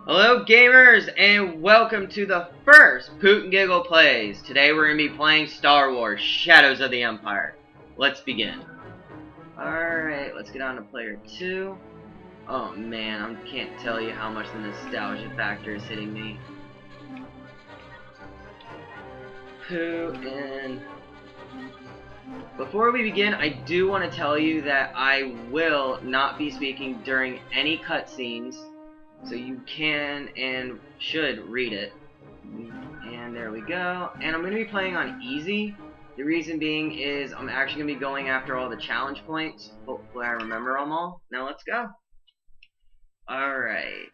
Hello gamers and welcome to the first Pootngiggle Plays. Today we're going to be playing Star Wars Shadows of the Empire. Let's begin. Alright, let's get on to player 2. Oh man, I can't tell you how much the nostalgia factor is hitting me. Before we begin, I do want to tell you that I will not be speaking during any cutscenes. So you can and should read it. And there we go. And I'm going to be playing on easy. The reason being is I'm actually going to be going after all the challenge points. Hopefully I remember them all. Now let's go. Alright.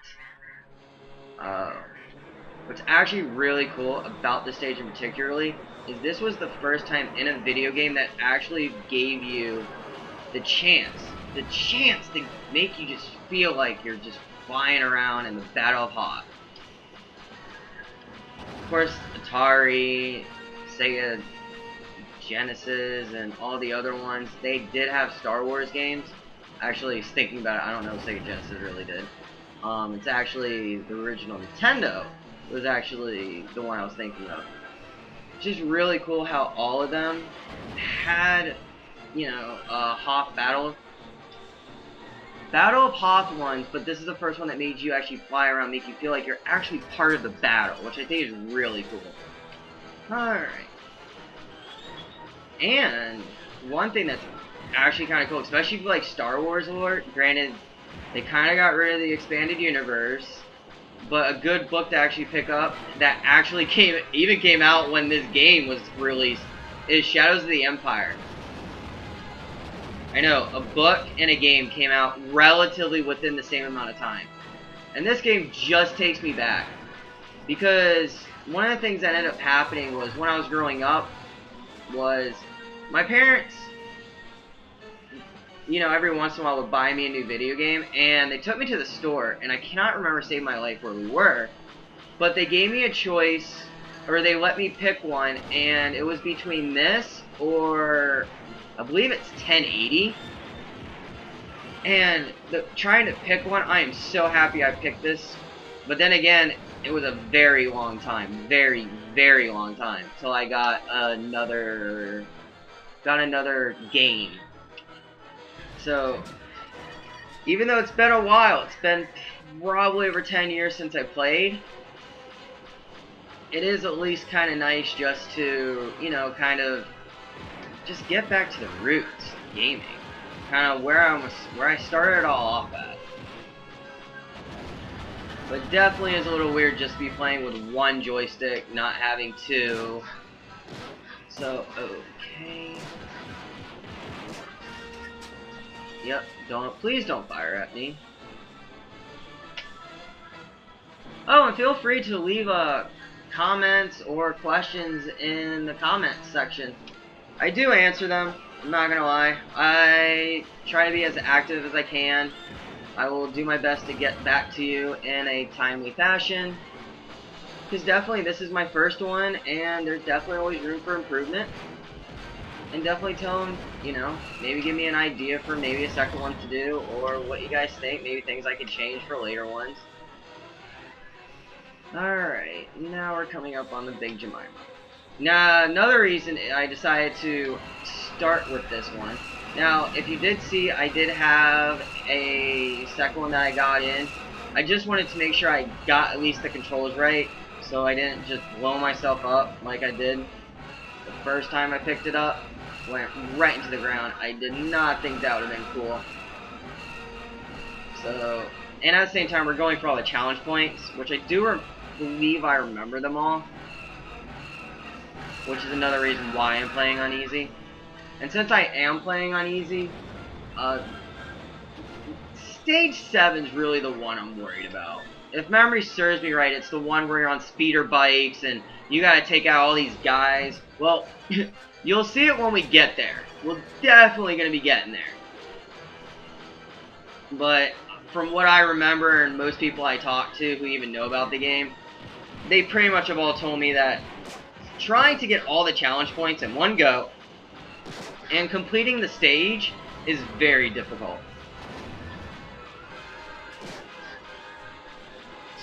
What's actually really cool about this stage in particularly is this was the first time in a video game that actually gave you the chance to make you just feel like you're just flying around in the Battle of Hoth. Of course, Atari, Sega Genesis, and all the other ones, they did have Star Wars games. Actually, thinking about it, I don't know if Sega Genesis really did. It's actually the original Nintendo was actually the one I was thinking of. It's just really cool how all of them had, you know, Hoth Battle. Battle of Hoth ones, but this is the first one that made you actually fly around, make you feel like you're actually part of the battle, which I think is really cool. Alright. And one thing that's actually kind of cool, especially for like Star Wars lore, granted, they kind of got rid of the expanded universe, but a good book to actually pick up that actually came out when this game was released is Shadows of the Empire. I know, a book and a game came out relatively within the same amount of time. And this game just takes me back. Because one of the things that ended up happening was when I was growing up was my parents, you know, every once in a while would buy me a new video game, and they took me to the store, and I cannot remember saving my life where we were, but they gave me a choice, or they let me pick one, and it was between this or I believe it's 1080. And trying to pick one, I am so happy I picked this. But then again, it was a very long time, very, very long time till I got another game. So even though it's been a while, it's been probably over 10 years since I played, it is at least kind of nice just to, you know, kind of just get back to the roots of gaming. Kind of where I started it all off at. But definitely is a little weird just to be playing with one joystick, not having two. So, okay. Yep, please don't fire at me. Oh, and feel free to leave comments or questions in the comments section. I do answer them, I'm not gonna lie. I try to be as active as I can. I will do my best to get back to you in a timely fashion. Because definitely this is my first one, and there's definitely always room for improvement. And definitely tell them, you know, maybe give me an idea for maybe a second one to do, or what you guys think, maybe things I could change for later ones. Alright, now we're coming up on the Big Jemima. Now, another reason I decided to start with this one. Now, if you did see, I did have a second one that I got in. I just wanted to make sure I got at least the controls right, so I didn't just blow myself up like I did the first time I picked it up. Went right into the ground. I did not think that would have been cool. So, and at the same time, we're going for all the challenge points, which I do believe I remember them all. Which is another reason why I'm playing on easy. And since I am playing on easy, Stage 7 is really the one I'm worried about. If memory serves me right, it's the one where you're on speeder bikes and you gotta take out all these guys. Well, you'll see it when we get there. We're definitely gonna be getting there. But from what I remember, and most people I talk to who even know about the game, they pretty much have all told me that trying to get all the challenge points in one go and completing the stage is very difficult.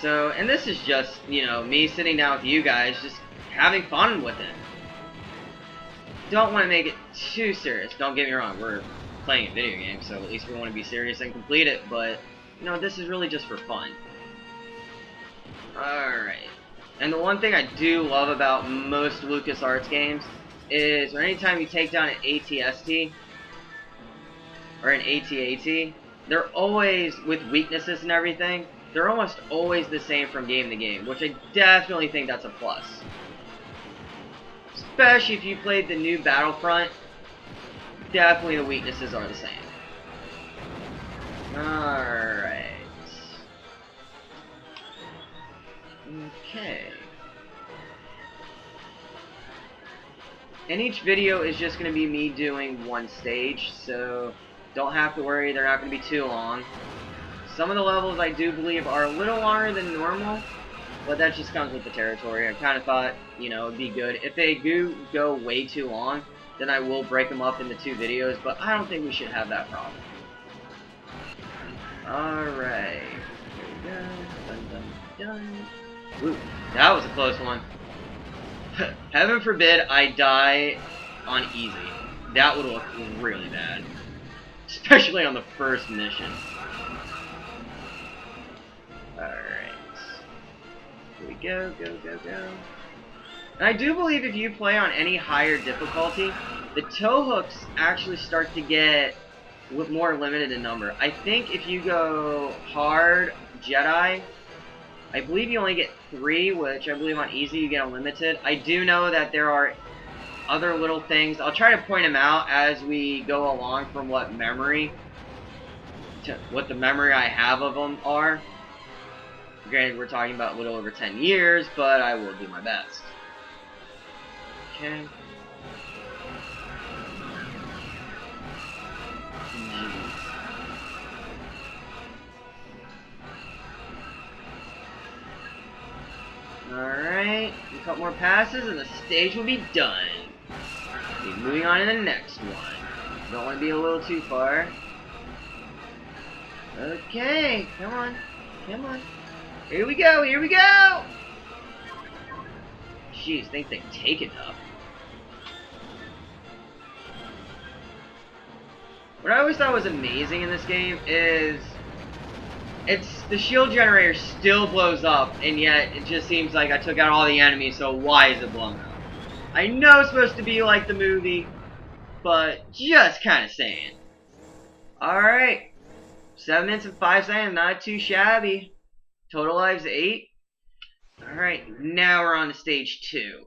So, and this is just, you know, me sitting down with you guys, just having fun with it. Don't want to make it too serious. Don't get me wrong, we're playing a video game, so at least we want to be serious and complete it, but, you know, this is really just for fun. Alright. And the one thing I do love about most LucasArts games is anytime you take down an ATST, or an AT-AT, they're always, with weaknesses and everything, they're almost always the same from game to game, which I definitely think that's a plus. Especially if you played the new Battlefront, definitely the weaknesses are the same. Alright. Okay. And each video is just going to be me doing one stage, so don't have to worry, they're not going to be too long. Some of the levels I do believe are a little longer than normal, but that just comes with the territory. I kind of thought, you know, it'd be good. If they do go way too long, then I will break them up into 2 videos, but I don't think we should have that problem. Alright. Here we go. Dun, dun, dun. Ooh, that was a close one. Heaven forbid I die on easy. That would look really bad. Especially on the first mission. Alright. Here we go, go, go, go. And I do believe if you play on any higher difficulty, the toe hooks actually start to get more limited in number. I think if you go hard Jedi, I believe you only get 3, which I believe on easy you get unlimited. I do know that there are other little things. I'll try to point them out as we go along from what the memory I have of them are. Granted, we're talking about a little over 10 years, but I will do my best. Okay. Alright, a couple more passes and the stage will be done. Be moving on to the next one. Don't want to be a little too far. Okay, come on, come on. Here we go, here we go! Jeez, think they take enough. What I always thought was amazing in this game is the shield generator still blows up, and yet it just seems like I took out all the enemies, so why is it blowing up? I know it's supposed to be like the movie, but just kind of saying. Alright. 7 minutes and 5 seconds, not too shabby. Total lives 8. Alright, now we're on to stage 2.